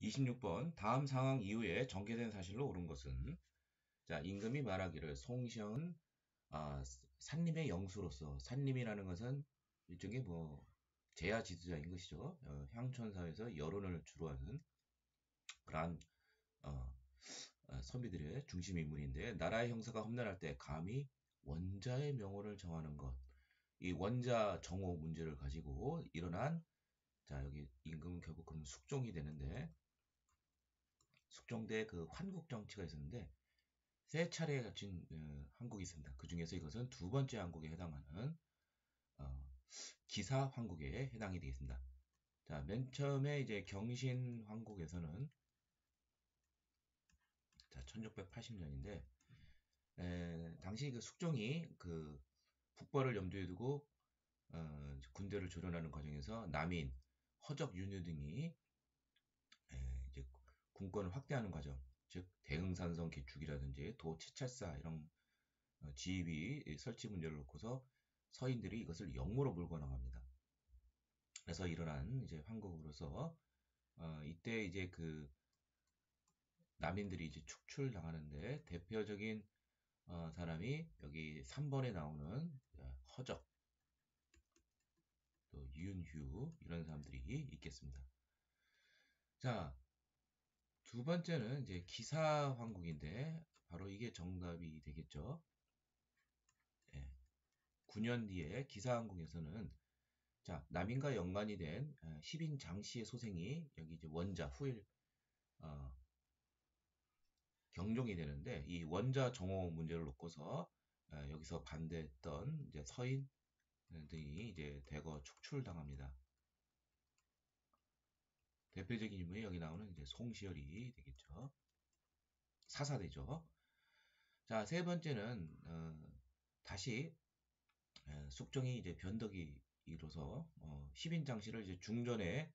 26번 다음 상황 이후에 전개된 사실로 옳은 것은 자 임금이 말하기를 송시영은 산림의 영수로서 산림이라는 것은 일종의 뭐 제야 지도자인 것이죠. 향촌사에서 여론을 주로 하는 그러한 어, 선비들의 중심 인물인데 나라의 형사가 험난할 때 감히 원자의 명호를 정하는 것. 이 원자 정호 문제를 가지고 일어난 자 여기 임금은 결국 그럼 숙종이 되는데 숙종대 그 환국 정치가 있었는데 세 차례 갖춘 한국이 있습니다. 그 중에서 이것은 두 번째 한국에 해당하는 어, 기사 황국에 해당이 되겠습니다. 자, 맨 처음에 이제 경신 황국에서는 자, 1680년인데 당시 그 숙종이 그 북벌을 염두에 두고 군대를 조련하는 과정에서 남인, 허적, 윤유 등이 이제 군권을 확대하는 과정, 즉 대흥산성 개축이라든지 도채찰사 이런 지휘 설치 문제를 놓고서 서인들이 이것을 역모로 물고 나갑니다. 그래서 일어난 이제 황국으로서 이때 이제 그 남인들이 이제 축출당하는데 대표적인 사람이 여기 3번에 나오는 허적, 또 윤휴 이런 사람들이 있겠습니다. 자, 두 번째는 이제 기사황국인데 바로 이게 정답이 되겠죠. 예, 9년 뒤에 기사항국에서는 자 남인과 연관이 된 시빈 장씨의 소생이 여기 이제 원자 후일 어, 경종이 되는데 이 원자 정호 문제를 놓고서 여기서 반대했던 이제 서인 등이 이제 대거 축출당합니다. 대표적인 인물이 여기 나오는 이제 송시열이 되겠죠. 사사되죠. 자, 세 번째는 다시 숙종이 이제 변덕이 이뤄서 시빈장씨를 이제 중전에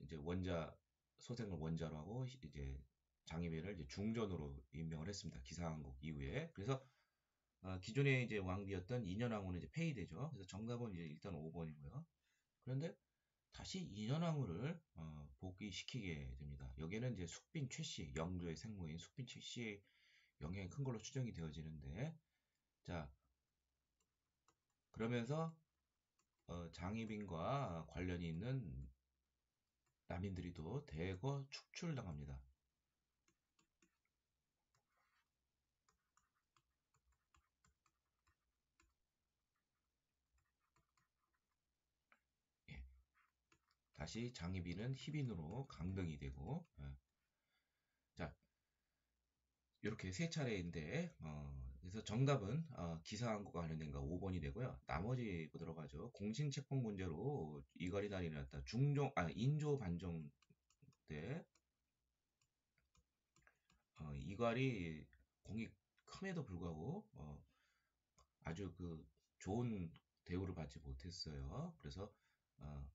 이제 원자 소생을 원자로 하고 이제 장희빈을 이제 중전으로 임명을 했습니다. 기사항국 이후에. 그래서 기존의 이제 왕비였던 인현왕후는 이제 폐위되죠. 그래서 정답은 이제 일단 5번이고요. 그런데 다시 인현왕후를 복귀시키게 됩니다. 여기에는 이제 숙빈 최씨, 영조의 생모인 숙빈 최씨의 영향이 큰 걸로 추정이 되어지는데, 자 그러면서 장희빈과 관련이 있는 남인들이 또 대거 축출당합니다. 예. 다시 장희빈은 희빈으로 강등이 되고, 자 이렇게 세 차례인데 그래서 정답은 기사항구가 관련된 거 5번이 되고요. 나머지 보도록 하죠. 공신책봉 문제로 이갈이 난이 났다. 인조 반정 때 이갈이 공이 큼에도 불구하고 아주 그 좋은 대우를 받지 못했어요. 그래서 어,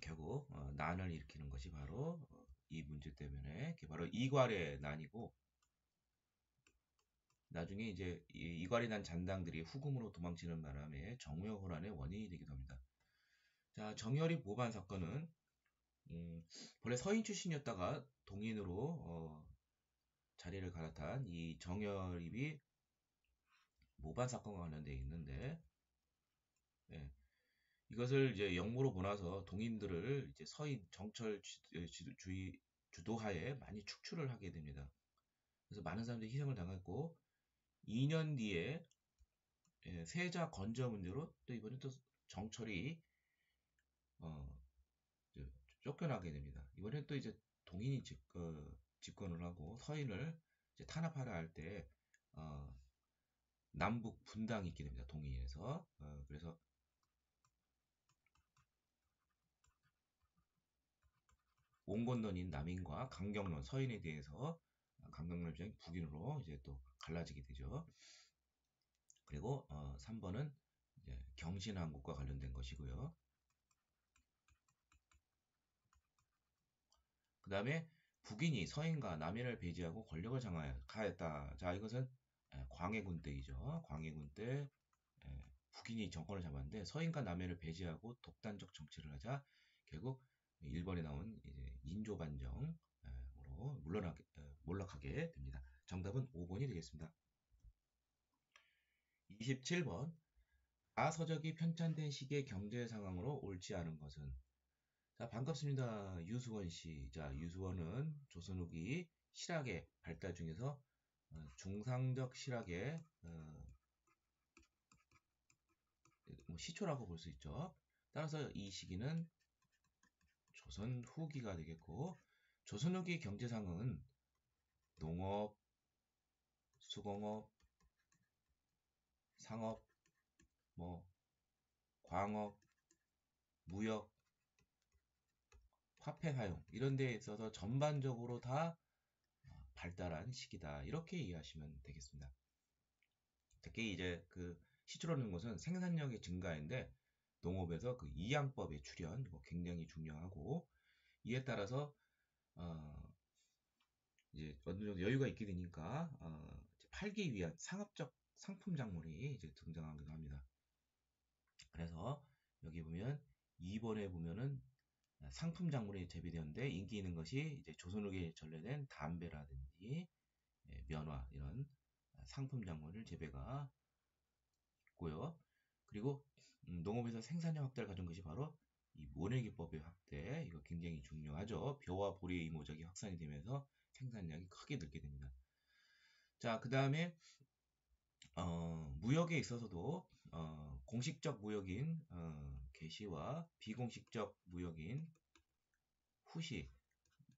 결국 난을 일으키는 것이 바로 이 문제 때문에 바로 이괄의 난이고 나중에 이제 이괄이 난 잔당들이 후금으로 도망치는 바람에 정묘호란의 원인이 되기도 합니다. 자, 정열입 모반 사건은 본래 서인 출신이었다가 동인으로 자리를 갈아탄 이 정열입이 모반 사건과 관련되어 있는데 예, 이것을 이제 역모로 보나서 동인들을 이제 서인 정철 주도하에 많이 축출을 하게 됩니다. 그래서 많은 사람들이 희생을 당했고 2년 뒤에 세자 건저 문제로 또 이번에 또 정철이 어, 쫓겨나게 됩니다. 이번엔 또 이제 동인이 집권을 하고 서인을 이제 탄압하려 할 때 남북 분당이 있게 됩니다. 동인에서 그래서 온건넌인 남인과 강경론 서인에 대해서 강경론 입장이 북인으로 이제 또 갈라지게 되죠. 그리고 3번은 이제 경신한국과 관련된 것이고요. 그 다음에 북인이 서인과 남인을 배제하고 권력을 장악하였다. 자, 이것은 광해군 때이죠. 광해군 때 북인이 정권을 잡았는데 서인과 남인을 배제하고 독단적 정치를 하자 결국 1번에 나온 이제 인조반정으로 몰락하게 됩니다. 정답은 5번이 되겠습니다. 27번. 가서적이 편찬된 시기의 경제 상황으로 옳지 않은 것은? 자, 반갑습니다. 유수원 씨. 자, 유수원은 조선 후기 실학의 발달 중에서 중상적 실학의 뭐 시초라고 볼 수 있죠. 따라서 이 시기는 조선 후기가 되겠고, 조선 후기 경제 상황은 농업, 수공업, 상업, 뭐 광업, 무역, 화폐 사용 이런 데에 있어서 전반적으로 다 발달한 시기다. 이렇게 이해하시면 되겠습니다. 특히 이제 그 시초라는 것은 생산력의 증가인데 농업에서 그 이양법의 출현 이거 굉장히 중요하고 이에 따라서 이제 어느 정도 여유가 있게 되니까 팔기 위한 상업적 상품 작물이 이제 등장하기도 합니다. 그래서 여기 보면 2번에 보면은 상품 작물이 재배되었는데 인기 있는 것이 이제 조선 후기에 전래된 담배라든지 면화 이런 상품 작물을 재배가 있고요. 그리고 농업에서 생산량 확대를 가진 것이 바로 이 모내기법의 확대 이거 굉장히 중요하죠. 벼와 보리의 이모작이 확산이 되면서 생산량이 크게 늘게 됩니다. 자, 그 다음에 무역에 있어서도 공식적 무역인 개시와 비공식적 무역인 후시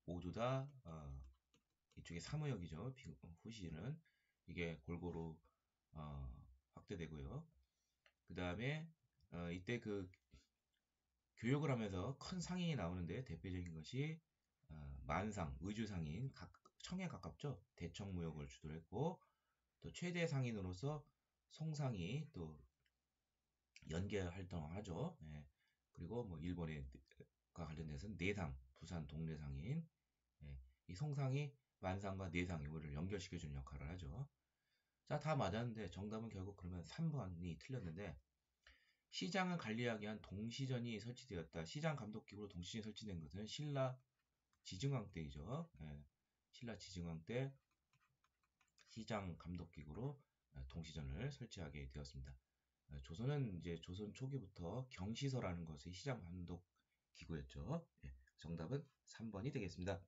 모두 다 이쪽에 사무역이죠. 후시는 이게 골고루 확대되고요. 그 다음에 이때 그 교육을 하면서 큰 상인이 나오는데 대표적인 것이 만상, 의주상인, 청에 가깝죠. 대청무역을 주도를 했고 또 최대 상인으로서 송상이 또 연계 활동을 하죠. 예. 그리고 뭐 일본과 관련돼서는 내상, 부산 동래상인, 예. 이 송상이 만상과 내상 이거를 연결시켜주는 역할을 하죠. 자, 다 맞았는데 정답은 결국 그러면 3번이 틀렸는데 시장을 관리하기 위한 동시전이 설치되었다. 시장 감독기구로 동시전이 설치된 것은 신라 지증왕 때이죠. 예. 신라 지증왕 때 시장 감독기구로 동시전을 설치하게 되었습니다. 조선은 이제 조선 초기부터 경시서라는 것이 시장 감독 기구였죠. 예, 정답은 3번이 되겠습니다.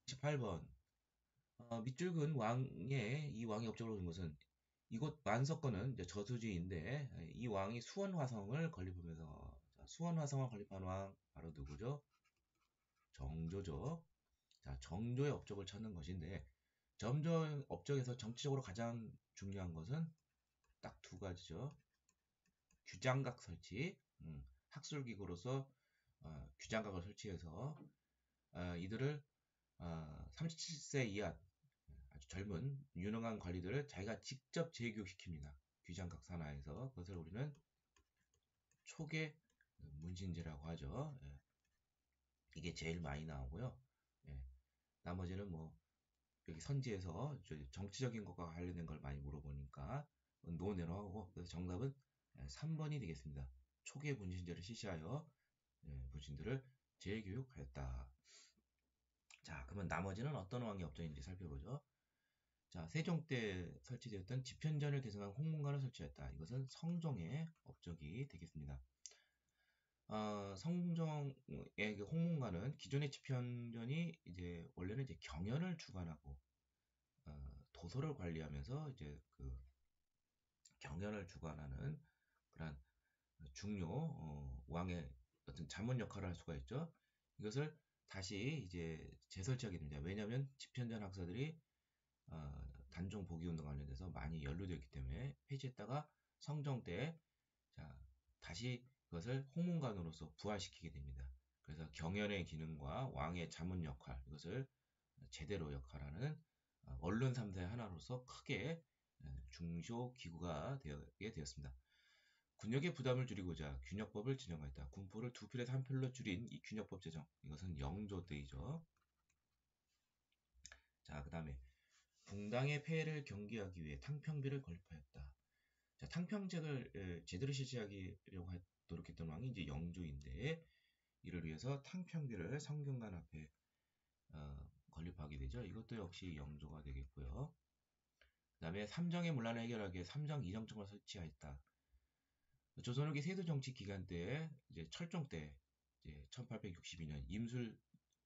28번. 밑줄근 이 왕의 업적으로 본 것은 이곳 만석권은 이제 저수지인데 이 왕이 수원화성을 건립하면서 수원화성을 건립한 왕 바로 누구죠? 정조죠. 자, 정조의 업적을 찾는 것인데 정조의 업적에서 정치적으로 가장 중요한 것은 딱 두 가지죠. 규장각 설치, 학술기구로서 규장각을 설치해서 이들을 37세 이하 아주 젊은 유능한 관리들을 자기가 직접 재교육시킵니다. 규장각 산하에서 그것을 우리는 초계 문신제라고 하죠. 예. 이게 제일 많이 나오고요. 예. 나머지는 뭐 여기 선지에서 정치적인 것과 관련된 걸 많이 물어보니까 노네로 하고 그래서 정답은 3번이 되겠습니다. 초계 문신제를 실시하여 문신들을 재교육하였다. 자, 그러면 나머지는 어떤 왕의 업적인지 살펴보죠. 자, 세종 때 설치되었던 집현전을 대성한 홍문관을 설치했다. 이것은 성종의 업적이 되겠습니다. 성종의 그 홍문관은 기존의 집현전이 이제 원래는 이제 경연을 주관하고 도서를 관리하면서 이제 그 경연을 주관하는 그런 중요 왕의 어떤 자문 역할을 할 수가 있죠. 이것을 다시 이제 재설치하게 됩니다. 왜냐하면 집현전 학사들이 단종 복위 운동 관련돼서 많이 연루되었기 때문에 폐지했다가 성종 때 자, 다시 그것을 홍문관으로서 부활시키게 됩니다. 그래서 경연의 기능과 왕의 자문 역할 이것을 제대로 역할하는 언론 3사의 하나로서 크게 중쇼 기구가 되게 되었습니다. 군역의 부담을 줄이고자 균역법을 지정하였다. 군포를 2필에서 1필로 줄인 이 균역법 제정 이것은 영조 때이죠. 자, 그 다음에 붕당의 폐해를 경계하기 위해 탕평비를 건립하였다. 자, 탕평책을 제대로 실시하려고 노력했던 왕이 이제 영조인데 이를 위해서 탕평비를 성균관 앞에 건립하게 되죠. 이것도 역시 영조가 되겠고요. 그 다음에 삼정의 문란을 해결하기 위해 삼정 이정청을 설치하였다. 조선 후기 세도 정치 기간 때 이제 철종 때 이제 1862년 임술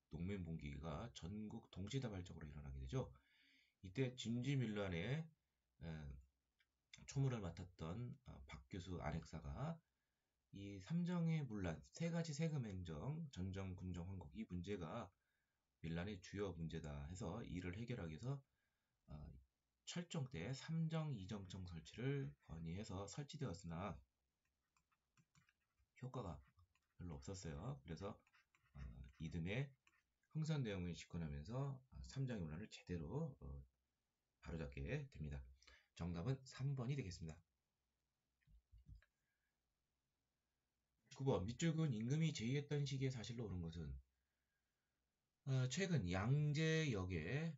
농민봉기가 전국 동시다발적으로 일어나게 되죠. 이때 진주밀란의 초문을 맡았던 박교수 안핵사가 이 삼정의 문란, 세 가지 세금 행정, 전정, 군정, 황국 이 문제가 밀란의 주요 문제다 해서 이를 해결하기 위해서 철종 때 삼정 이정청 설치를 건의해서 설치되었으나 효과가 별로 없었어요. 그래서 이듬해 흥선대원군이 집권하면서 삼정의 문란을 제대로 바로잡게 됩니다. 정답은 3번이 되겠습니다. 9번 밑줄근 임금이 제의했던 시기에 사실로 옳은 것은 최근 양재역에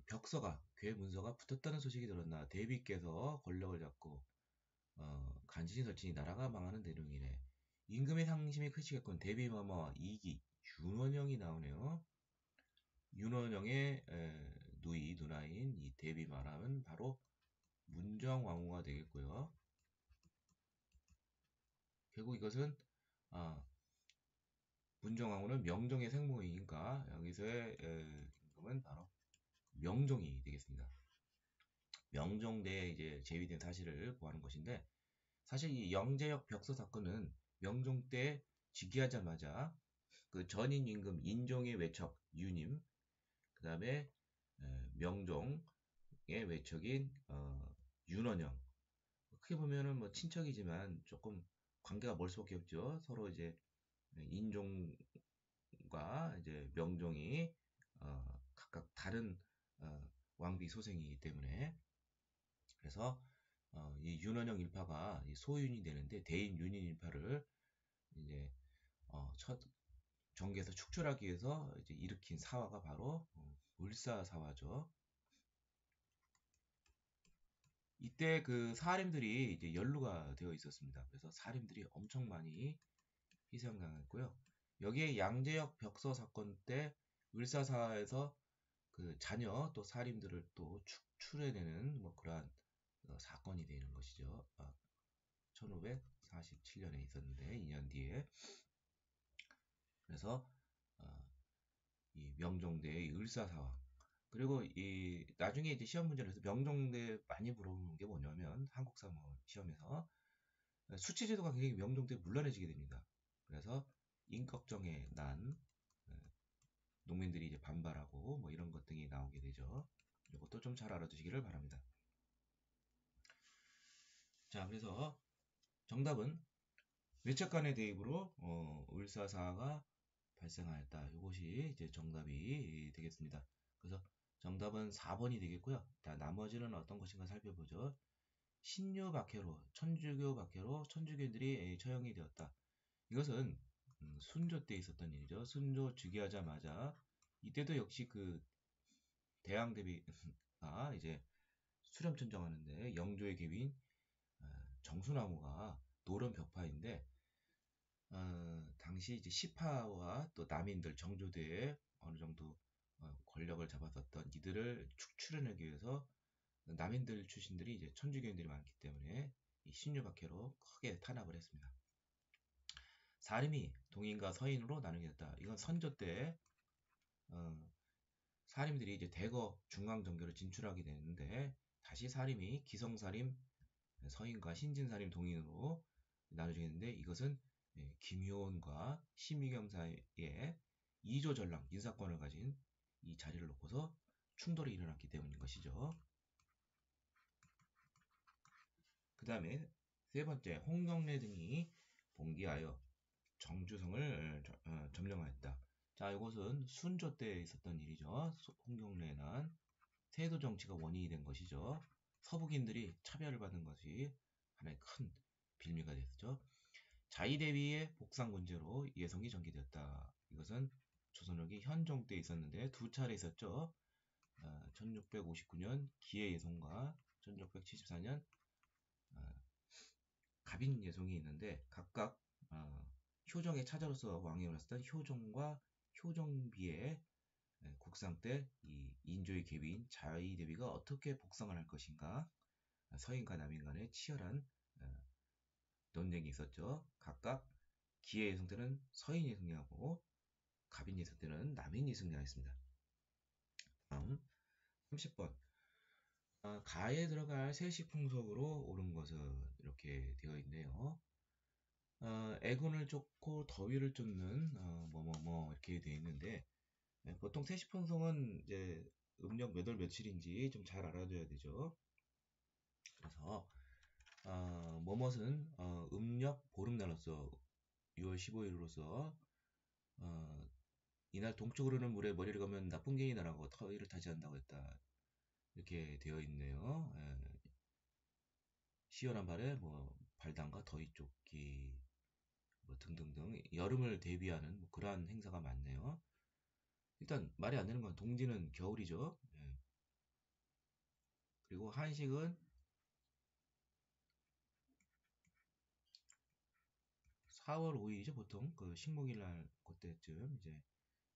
벽서가 괴문서가 붙었다는 소식이 들었나 대비께서 권력을 잡고 간신히 설치니 나라가 망하는 내용이네. 임금의 상심이 크시겠군. 대비마마 2기 윤원영이 나오네요. 윤원영의 누이 누나인 이 대비마람은 바로 문정왕후가 되겠고요. 결국 이것은 문정왕후는 명종의 생모이니까 여기서의 임금은 바로 명종이 되겠습니다. 명종대에 이제 제위된 사실을 보하는 것인데 사실 이 영재역 벽서 사건은 명종 때 즉위하자마자 그 전인 임금 인종의 외척 유님 그 다음에 명종의 외척인 윤원영 크게 보면은 뭐 친척이지만 조금 관계가 멀 수밖에 없죠. 서로 이제 인종과 이제 명종이 각각 다른 왕비 소생이기 때문에 그래서 이 윤원영 일파가 소윤이 되는데 대인 윤인 일파를 이제 첫 정계에서 축출하기 위해서 이제 일으킨 사화가 바로 을사사화죠. 이때 그 사림들이 이제 연루가 되어 있었습니다. 그래서 사림들이 엄청 많이 희생당했고요. 여기에 양재역 벽서 사건 때 을사사에서 그 자녀 또 사림들을 또 축출해내는 뭐 그러한 사건이 되는 것이죠. 1547년에 있었는데 2년 뒤에 그래서 이 명종대의 을사사화 그리고 이 나중에 이제 시험 문제를 해서 명종대 많이 물어보는 게 뭐냐면 한국사 뭐 시험에서 수치제도가 굉장히 명종대 문란해지게 됩니다. 그래서 인격정의 난 농민들이 이제 반발하고 뭐 이런 것 등이 나오게 되죠. 이것도 좀 잘 알아두시기를 바랍니다. 자, 그래서 정답은 외척 간의 대입으로 을사사가 발생하였다. 이것이 이제 정답이 되겠습니다. 그래서 정답은 4번이 되겠고요. 자, 나머지는 어떤 것인가 살펴보죠. 신유 박해로, 천주교 박해로 천주교인들이 처형이 되었다. 이것은 순조 때 있었던 일이죠. 순조 즉위하자마자 이때도 역시 그 대항 대비가 이제 수렴천정하는데 영조의 계위인 정수나무가 노론 벽파인데 당시 이제 시파와 또 남인들 정조대에 어느 정도 권력을 잡았었던 이들을 축출해내기 위해서 남인들 출신들이 이제 천주교인들이 많기 때문에 이 신유박해로 크게 탄압을 했습니다. 사림이 동인과 서인으로 나누게 됐다. 이건 선조 때 사림들이 이제 대거 중앙정교를 진출하게 되는데 다시 사림이 기성사림, 서인과 신진사림 동인으로 나눠지게 되는데 이것은 김효원과 심의겸 사이에 이조 전랑 인사권을 가진 이 자리를 놓고서 충돌이 일어났기 때문인 것이죠. 그 다음에 세 번째 홍경래 등이 봉기하여 정주성을 점령하였다. 자, 이것은 순조 때 있었던 일이죠. 홍경래난 세도 정치가 원인이 된 것이죠. 서북인들이 차별을 받는 것이 하나의 큰 빌미가 됐죠. 자의대위의 복상 문제로 예성이 전개되었다. 이것은 조선후기 현종 때 있었는데 두 차례 있었죠. 1659년 기해 예송과 1674년 갑인 예송이 있는데 각각 효정의 차자로서 왕위에 올랐던 효종과 효종비의 국상 때 이 인조의 계비인 자의대비가 어떻게 복상을 할 것인가 서인과 남인 간의 치열한 논쟁이 있었죠. 각각 기의 예성 때는 서인이 승리하고 갑인 예성 때는 남인이 승리하였습니다. 다음 30번 가에 들어갈 세식 풍속으로 옳은 것은 이렇게 되어 있네요. 애군을 쫓고 더위를 쫓는 뭐뭐뭐 이렇게 되어 있는데 보통 세식 풍속은 이제 음력 몇 월 며칠인지 좀 잘 알아둬야 되죠. 그래서 뭐뭇은 음력 보름날로서 6월 15일로서 이날 동쪽으로 흐르는 물에 머리를 감으면 나쁜 개이 날아가고 더위를 타지 않는다고 했다. 이렇게 되어 있네요. 시원한 발에 뭐 발당과 더위 쫓기 뭐 등등등 여름을 대비하는 뭐 그러한 행사가 많네요. 일단 말이 안 되는 건 동지는 겨울이죠. 그리고 한식은 4월 5일이죠. 보통 그 식목일 날 그때쯤 이제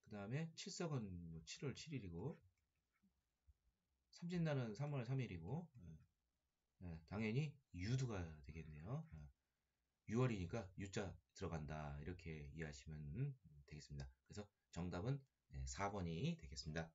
그 다음에 칠석은 뭐 7월 7일이고 삼진날은 3월 3일이고 당연히 유두가 되겠네요. 6월이니까 유자 들어간다 이렇게 이해하시면 되겠습니다. 그래서 정답은 4번이 되겠습니다.